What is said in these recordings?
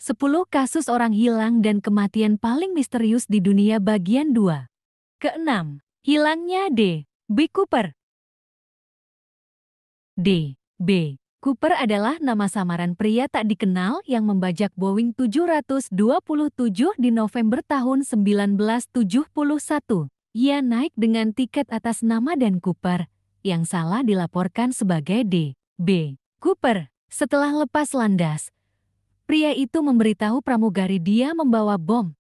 10 kasus orang hilang dan kematian paling misterius di dunia bagian 2. Keenam, hilangnya D.B. Cooper. D.B. Cooper adalah nama samaran pria tak dikenal yang membajak Boeing 727 di November tahun 1971. Ia naik dengan tiket atas nama Dan Cooper, yang salah dilaporkan sebagai D.B. Cooper. Setelah lepas landas, pria itu memberitahu pramugari dia membawa bom.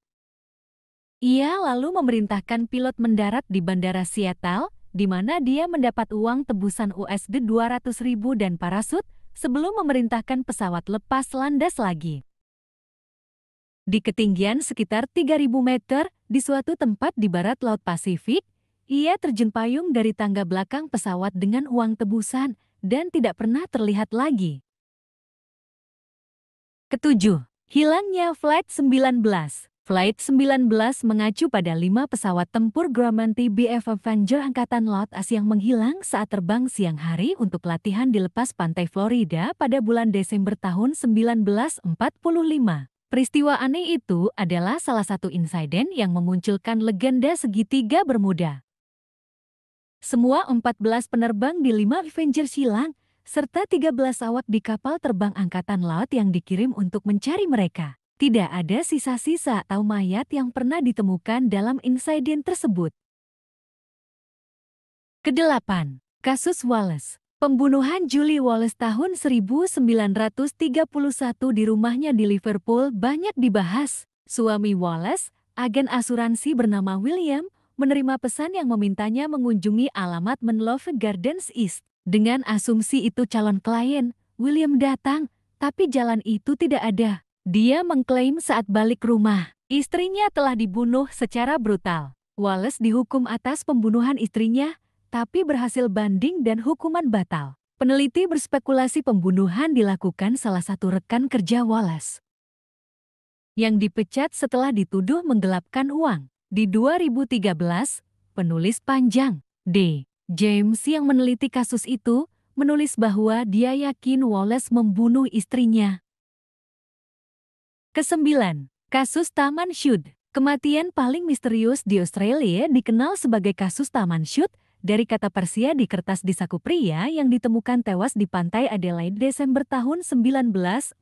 Ia lalu memerintahkan pilot mendarat di Bandara Seattle, di mana dia mendapat uang tebusan USD 200.000 dan parasut, sebelum memerintahkan pesawat lepas landas lagi. Di ketinggian sekitar 3.000 meter, di suatu tempat di barat Laut Pasifik, ia terjun payung dari tangga belakang pesawat dengan uang tebusan, dan tidak pernah terlihat lagi. Ketujuh, hilangnya Flight 19. Flight 19 mengacu pada 5 pesawat tempur Grumman TBF Avenger Angkatan Laut AS yang menghilang saat terbang siang hari untuk latihan di lepas pantai Florida pada bulan Desember tahun 1945. Peristiwa aneh itu adalah salah satu insiden yang memunculkan legenda segitiga Bermuda. Semua 14 penerbang di 5 Avenger hilang, serta 13 awak di kapal terbang Angkatan Laut yang dikirim untuk mencari mereka. Tidak ada sisa-sisa atau mayat yang pernah ditemukan dalam insiden tersebut. Kedelapan, kasus Wallace. Pembunuhan Julie Wallace tahun 1931 di rumahnya di Liverpool banyak dibahas. Suami Wallace, agen asuransi bernama William, menerima pesan yang memintanya mengunjungi alamat Menlove Gardens East. Dengan asumsi itu calon klien, William datang, tapi jalan itu tidak ada. Dia mengklaim saat balik rumah, istrinya telah dibunuh secara brutal. Wallace dihukum atas pembunuhan istrinya, tapi berhasil banding dan hukuman batal. Peneliti berspekulasi pembunuhan dilakukan salah satu rekan kerja Wallace, yang dipecat setelah dituduh menggelapkan uang. Di 2013, penulis panjang, D. James yang meneliti kasus itu, menulis bahwa dia yakin Wallace membunuh istrinya. Kesembilan, kasus Taman Shute. Kematian paling misterius di Australia dikenal sebagai kasus Taman Shute, dari kata Persia di kertas di saku pria yang ditemukan tewas di pantai Adelaide Desember tahun 1948.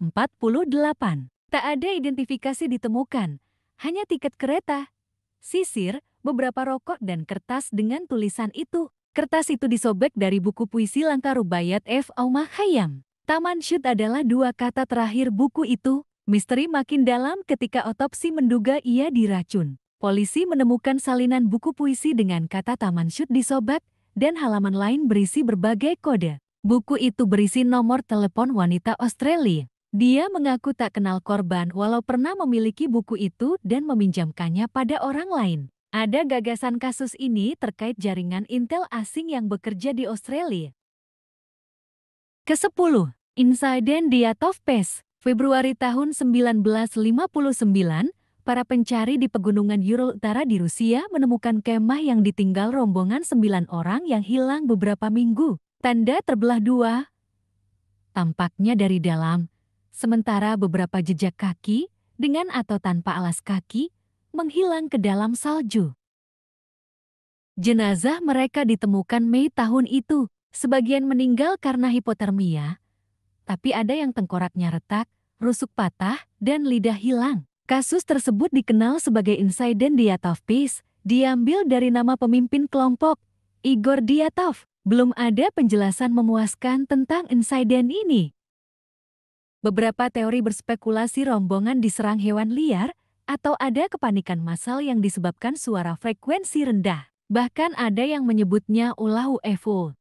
Tak ada identifikasi ditemukan, hanya tiket kereta, sisir, beberapa rokok dan kertas dengan tulisan itu. Kertas itu disobek dari buku puisi Langkah Rubaiyat F. Aumah Khayyam. Taman Shute adalah 2 kata terakhir buku itu. Misteri makin dalam ketika otopsi menduga ia diracun. Polisi menemukan salinan buku puisi dengan kata Taman Shute disobek, dan halaman lain berisi berbagai kode. Buku itu berisi nomor telepon wanita Australia. Dia mengaku tak kenal korban walau pernah memiliki buku itu dan meminjamkannya pada orang lain. Ada gagasan kasus ini terkait jaringan intel asing yang bekerja di Australia. Ke-10, insiden di Yatov Pass. Februari tahun 1959, para pencari di pegunungan Ural Utara di Rusia menemukan kemah yang ditinggal rombongan 9 orang yang hilang beberapa minggu. Tanda terbelah 2, tampaknya dari dalam, sementara beberapa jejak kaki, dengan atau tanpa alas kaki, menghilang ke dalam salju. Jenazah mereka ditemukan Mei tahun itu. Sebagian meninggal karena hipotermia, tapi ada yang tengkoraknya retak, rusuk patah, dan lidah hilang. Kasus tersebut dikenal sebagai insiden Dyatov Pass, diambil dari nama pemimpin kelompok, Igor Dyatov. Belum ada penjelasan memuaskan tentang insiden ini. Beberapa teori berspekulasi rombongan diserang hewan liar, atau ada kepanikan massal yang disebabkan suara frekuensi rendah. Bahkan ada yang menyebutnya ulah UFO.